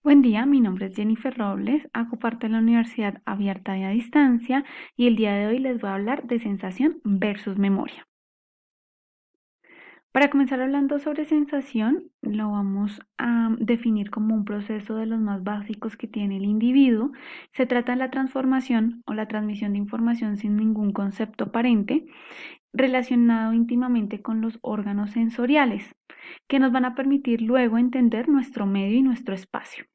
Buen día, mi nombre es Jennifer Robles, hago parte de la Universidad Abierta y a Distancia y el día de hoy les voy a hablar de sensación versus memoria. Para comenzar hablando sobre sensación, lo vamos a definir como un proceso de los más básicos que tiene el individuo. Se trata de la transformación o la transmisión de información sin ningún concepto aparente, relacionado íntimamente con los órganos sensoriales, que nos van a permitir luego entender nuestro medio y nuestro espacio.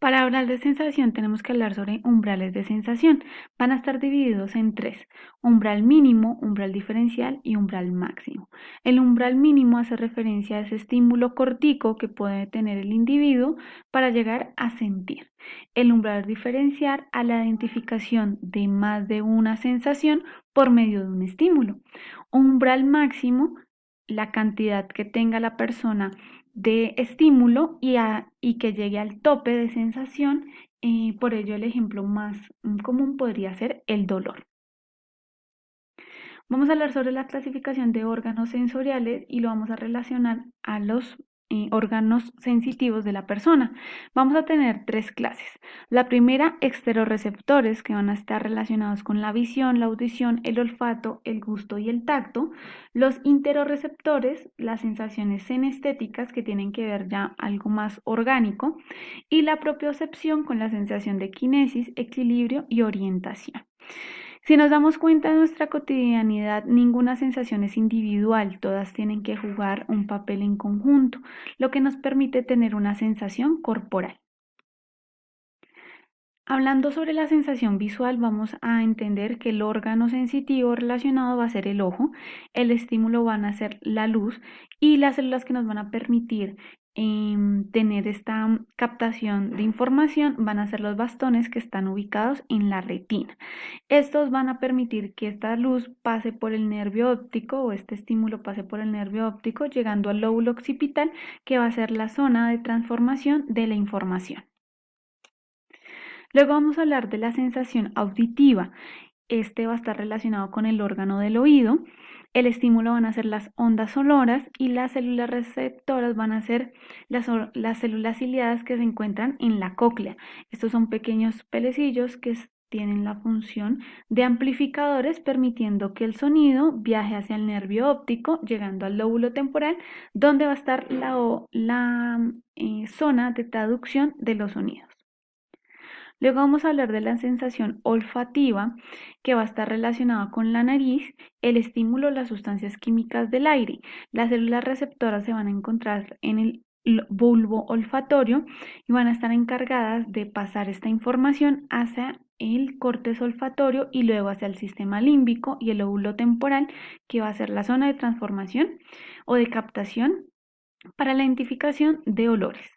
Para hablar de sensación tenemos que hablar sobre umbrales de sensación. Van a estar divididos en tres: umbral mínimo, umbral diferencial y umbral máximo. El umbral mínimo hace referencia a ese estímulo cortico que puede tener el individuo para llegar a sentir. El umbral diferencial a la identificación de más de una sensación por medio de un estímulo. Umbral máximo, la cantidad que tenga la persona de estímulo y que llegue al tope de sensación. Por ello, el ejemplo más común podría ser el dolor. Vamos a hablar sobre la clasificación de órganos sensoriales y lo vamos a relacionar a los órganos sensitivos de la persona. Vamos a tener tres clases. La primera, exterorreceptores, que van a estar relacionados con la visión, la audición, el olfato, el gusto y el tacto. Los interorreceptores, las sensaciones senestéticas, que tienen que ver ya algo más orgánico. Y la propiocepción, con la sensación de kinesis, equilibrio y orientación. Si nos damos cuenta de nuestra cotidianidad, ninguna sensación es individual, todas tienen que jugar un papel en conjunto, lo que nos permite tener una sensación corporal. Hablando sobre la sensación visual, vamos a entender que el órgano sensitivo relacionado va a ser el ojo, el estímulo van a ser la luz y las células que nos van a permitir tener esta captación de información van a ser los bastones que están ubicados en la retina. Estos van a permitir que esta luz pase por el nervio óptico o este estímulo pase por el nervio óptico, llegando al lóbulo occipital, que va a ser la zona de transformación de la información. Luego vamos a hablar de la sensación auditiva. Este va a estar relacionado con el órgano del oído. El estímulo van a ser las ondas sonoras y las células receptoras van a ser las células ciliadas que se encuentran en la cóclea. Estos son pequeños pelecillos que tienen la función de amplificadores, permitiendo que el sonido viaje hacia el nervio óptico, llegando al lóbulo temporal, donde va a estar la zona de traducción de los sonidos. Luego vamos a hablar de la sensación olfativa, que va a estar relacionada con la nariz, el estímulo, las sustancias químicas del aire. Las células receptoras se van a encontrar en el bulbo olfatorio y van a estar encargadas de pasar esta información hacia el cortex olfatorio y luego hacia el sistema límbico y el lóbulo temporal, que va a ser la zona de transformación o de captación para la identificación de olores.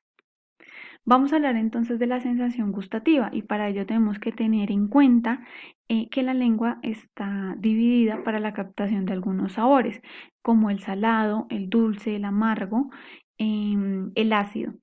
Vamos a hablar entonces de la sensación gustativa y para ello tenemos que tener en cuenta que la lengua está dividida para la captación de algunos sabores, como el salado, el dulce, el amargo, el ácido.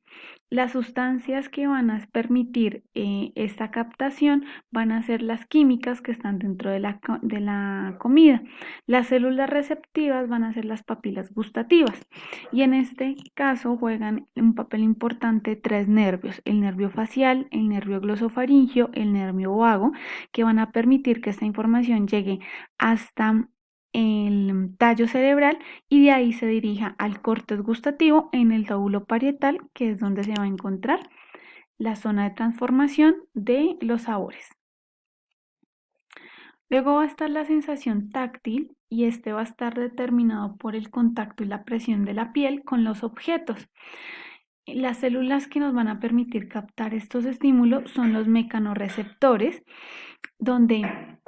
Las sustancias que van a permitir esta captación van a ser las químicas que están dentro de la comida. Las células receptivas van a ser las papilas gustativas y en este caso juegan un papel importante tres nervios: el nervio facial, el nervio glosofaringio, el nervio vago, que van a permitir que esta información llegue hasta el tallo cerebral y de ahí se dirija al córtex gustativo en el lóbulo parietal, que es donde se va a encontrar la zona de transformación de los sabores. Luego va a estar la sensación táctil y este va a estar determinado por el contacto y la presión de la piel con los objetos. Las células que nos van a permitir captar estos estímulos son los mecanorreceptores, donde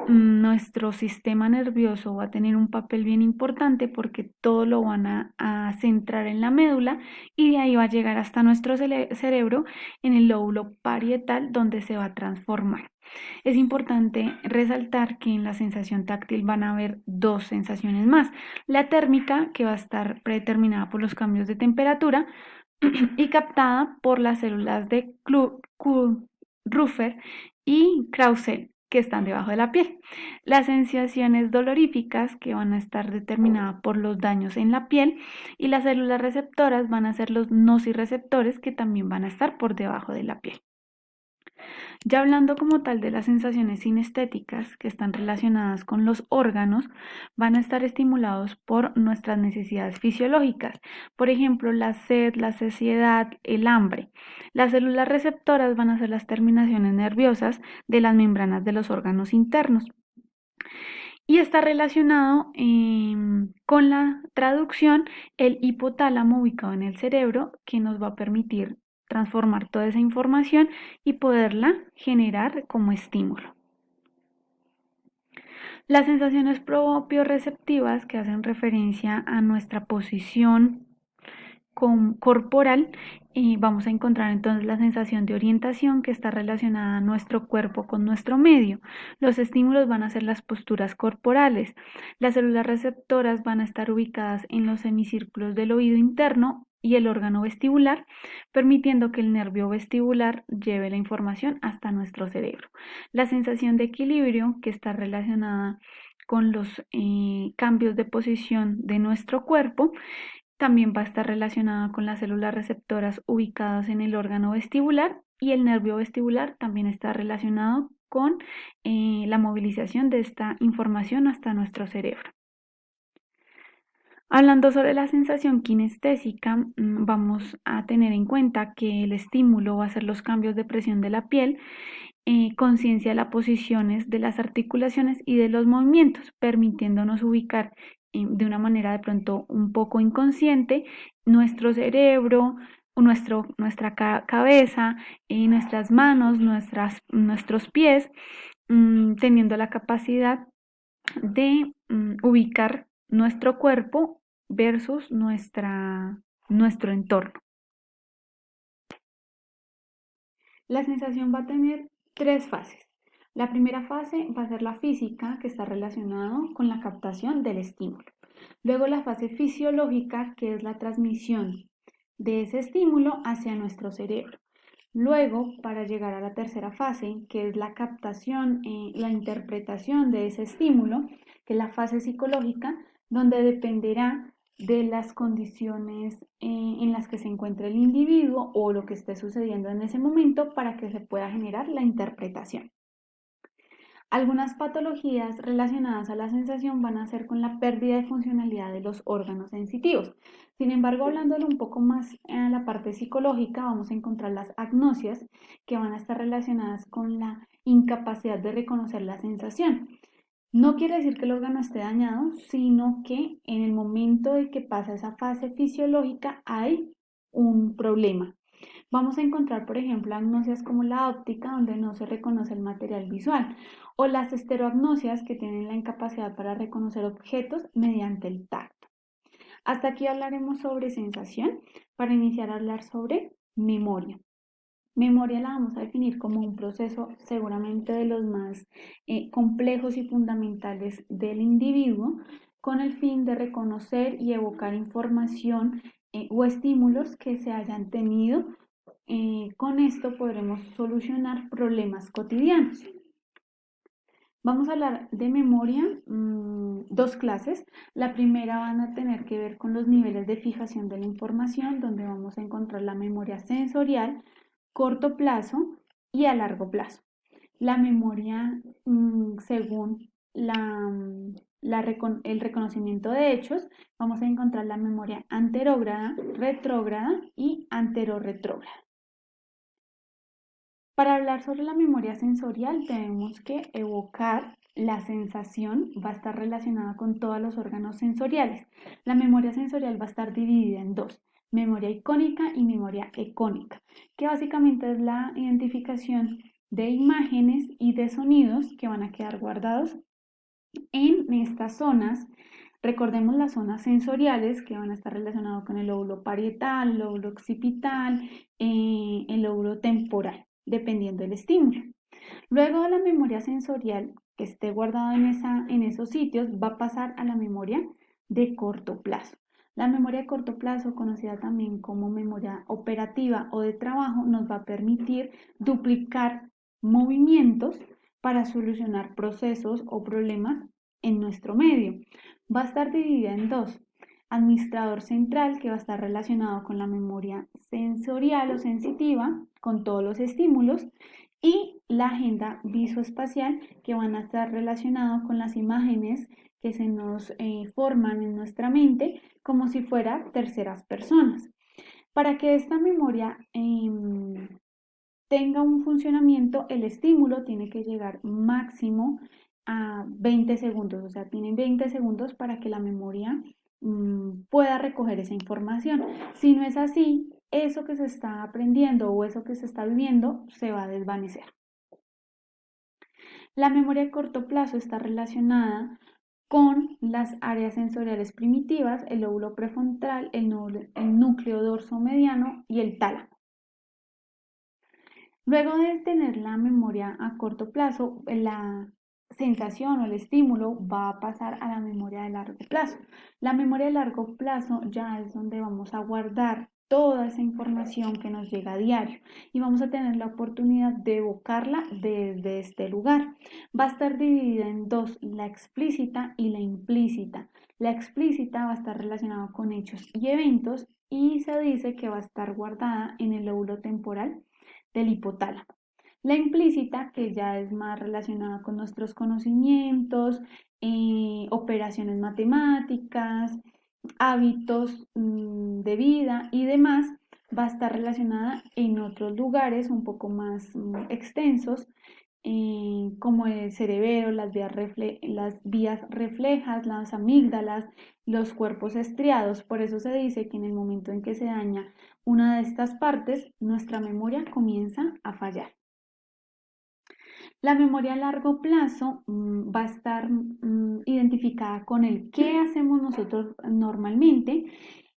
nuestro sistema nervioso va a tener un papel bien importante porque todo lo van a centrar en la médula y de ahí va a llegar hasta nuestro cerebro en el lóbulo parietal, donde se va a transformar. Es importante resaltar que en la sensación táctil van a haber dos sensaciones más: la térmica, que va a estar predeterminada por los cambios de temperatura y captada por las células de Rufer y Kraussel, que están debajo de la piel. Las sensaciones doloríficas, que van a estar determinadas por los daños en la piel, y las células receptoras van a ser los nociceptores, que también van a estar por debajo de la piel. Ya hablando como tal de las sensaciones sinestéticas, que están relacionadas con los órganos, van a estar estimulados por nuestras necesidades fisiológicas, por ejemplo, la sed, la saciedad, el hambre. Las células receptoras van a ser las terminaciones nerviosas de las membranas de los órganos internos. Y está relacionado con la traducción, el hipotálamo ubicado en el cerebro, que nos va a permitir transformar toda esa información y poderla generar como estímulo. Las sensaciones propioreceptivas, que hacen referencia a nuestra posición corporal, vamos a encontrar entonces la sensación de orientación, que está relacionada a nuestro cuerpo con nuestro medio. Los estímulos van a ser las posturas corporales. Las células receptoras van a estar ubicadas en los semicírculos del oído interno y el órgano vestibular, permitiendo que el nervio vestibular lleve la información hasta nuestro cerebro. La sensación de equilibrio, que está relacionada con los cambios de posición de nuestro cuerpo, también va a estar relacionada con las células receptoras ubicadas en el órgano vestibular, y el nervio vestibular también está relacionado con la movilización de esta información hasta nuestro cerebro. Hablando sobre la sensación kinestésica, vamos a tener en cuenta que el estímulo va a ser los cambios de presión de la piel, conciencia de las posiciones de las articulaciones y de los movimientos, permitiéndonos ubicar de una manera de pronto un poco inconsciente nuestro cerebro, nuestra cabeza, nuestras manos, nuestros pies, teniendo la capacidad de ubicar nuestro cuerpo versus nuestro entorno. La sensación va a tener 3 fases. La primera fase va a ser la física, que está relacionado con la captación del estímulo. Luego la fase fisiológica, que es la transmisión de ese estímulo hacia nuestro cerebro. Luego, para llegar a la tercera fase, que es la captación, la interpretación de ese estímulo, que es la fase psicológica, donde dependerá de las condiciones en las que se encuentre el individuo o lo que esté sucediendo en ese momento para que se pueda generar la interpretación. Algunas patologías relacionadas a la sensación van a ser con la pérdida de funcionalidad de los órganos sensitivos. Sin embargo, hablándolo un poco más a la parte psicológica, vamos a encontrar las agnosias, que van a estar relacionadas con la incapacidad de reconocer la sensación. No quiere decir que el órgano esté dañado, sino que en el momento de que pasa esa fase fisiológica hay un problema. Vamos a encontrar, por ejemplo, agnosias como la óptica, donde no se reconoce el material visual, o las estereoagnosias, que tienen la incapacidad para reconocer objetos mediante el tacto. Hasta aquí hablaremos sobre sensación. Para iniciar a hablar sobre memoria. Memoria la vamos a definir como un proceso seguramente de los más complejos y fundamentales del individuo, con el fin de reconocer y evocar información o estímulos que se hayan tenido. Con esto podremos solucionar problemas cotidianos. Vamos a hablar de memoria, 2 clases. La primera van a tener que ver con los niveles de fijación de la información, donde vamos a encontrar la memoria sensorial, corto plazo y a largo plazo. La memoria, según el reconocimiento de hechos, vamos a encontrar la memoria anterógrada, retrógrada y anterorretrógrada. Para hablar sobre la memoria sensorial tenemos que evocar la sensación, va a estar relacionada con todos los órganos sensoriales. La memoria sensorial va a estar dividida en 2, memoria icónica y memoria ecónica, que básicamente es la identificación de imágenes y de sonidos que van a quedar guardados en estas zonas. Recordemos las zonas sensoriales, que van a estar relacionadas con el lóbulo parietal, el lóbulo occipital, el lóbulo temporal, dependiendo del estímulo. Luego de la memoria sensorial que esté guardada en esos sitios, va a pasar a la memoria de corto plazo. La memoria de corto plazo, conocida también como memoria operativa o de trabajo, nos va a permitir duplicar movimientos para solucionar procesos o problemas en nuestro medio. Va a estar dividida en dos. Administrador central, que va a estar relacionado con la memoria sensorial o sensitiva, con todos los estímulos, y la agenda visoespacial, que van a estar relacionados con las imágenes que se nos forman en nuestra mente como si fuera terceras personas. Para que esta memoria tenga un funcionamiento, el estímulo tiene que llegar máximo a 20 segundos, o sea, tienen 20 segundos para que la memoria pueda recoger esa información. Si no es así, eso que se está aprendiendo o eso que se está viviendo se va a desvanecer. La memoria a corto plazo está relacionada con las áreas sensoriales primitivas, el lóbulo prefrontal, el núcleo dorso mediano y el tálamo. Luego de tener la memoria a corto plazo, la sensación o el estímulo va a pasar a la memoria de largo plazo. La memoria de largo plazo ya es donde vamos a guardar toda esa información que nos llega a diario y vamos a tener la oportunidad de evocarla desde este lugar. Va a estar dividida en dos, la explícita y la implícita. La explícita va a estar relacionada con hechos y eventos y se dice que va a estar guardada en el lóbulo temporal del hipotálamo. La implícita, que ya es más relacionada con nuestros conocimientos, operaciones matemáticas, hábitos de vida y demás, va a estar relacionada en otros lugares un poco más extensos, como el cerebelo, las vías reflejas, las amígdalas, los cuerpos estriados. Por eso se dice que en el momento en que se daña una de estas partes, nuestra memoria comienza a fallar. La memoria a largo plazo va a estar identificada con el qué hacemos nosotros normalmente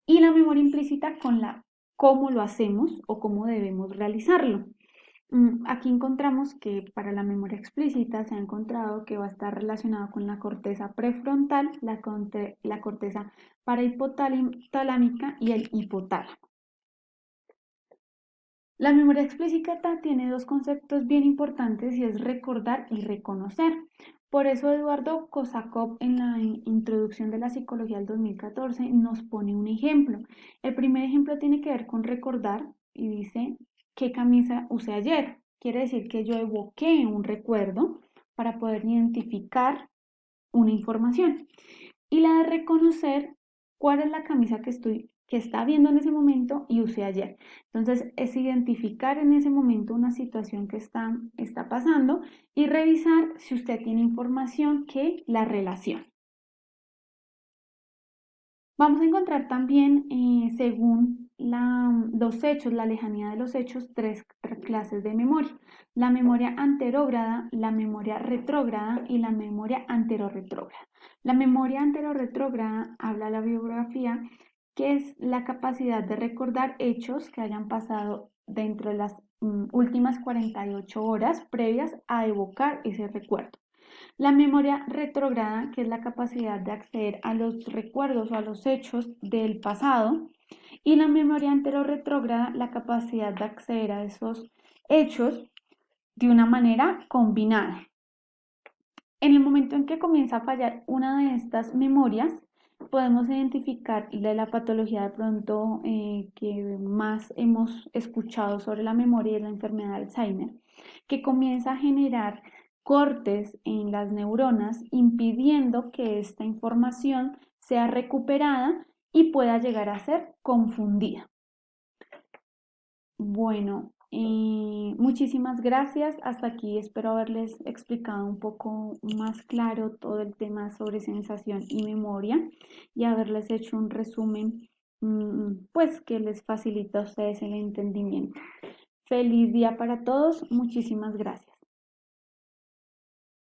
y la memoria implícita con la cómo lo hacemos o cómo debemos realizarlo. Aquí encontramos que para la memoria explícita se ha encontrado que va a estar relacionado con la corteza prefrontal, la corteza parahipotalámica y el hipotálamo. La memoria explícita tiene dos conceptos bien importantes y es recordar y reconocer. Por eso Eduardo Kosakov en la introducción de la psicología del 2014 nos pone un ejemplo. El primer ejemplo tiene que ver con recordar y dice, ¿qué camisa usé ayer? Quiere decir que yo evoqué un recuerdo para poder identificar una información. Y la de reconocer cuál es la camisa que está viendo en ese momento y usé ayer. Entonces, es identificar en ese momento una situación que está pasando y revisar si usted tiene información que la relacione. Vamos a encontrar también, según los hechos, la lejanía de los hechos, tres clases de memoria. La memoria anterógrada, la memoria retrógrada y la memoria anterorretrógrada. La memoria anterorretrógrada habla de la biografía, que es la capacidad de recordar hechos que hayan pasado dentro de las últimas 48 horas previas a evocar ese recuerdo. La memoria retrógrada, que es la capacidad de acceder a los recuerdos o a los hechos del pasado, y la memoria anterorretrógrada, la capacidad de acceder a esos hechos de una manera combinada. En el momento en que comienza a fallar una de estas memorias, podemos identificar de la patología de pronto que más hemos escuchado sobre la memoria, es la enfermedad de Alzheimer, que comienza a generar cortes en las neuronas, impidiendo que esta información sea recuperada y pueda llegar a ser confundida. Bueno, muchísimas gracias. Hasta aquí espero haberles explicado un poco más claro todo el tema sobre sensación y memoria y haberles hecho un resumen, pues que les facilita a ustedes el entendimiento. Feliz día para todos. Muchísimas gracias.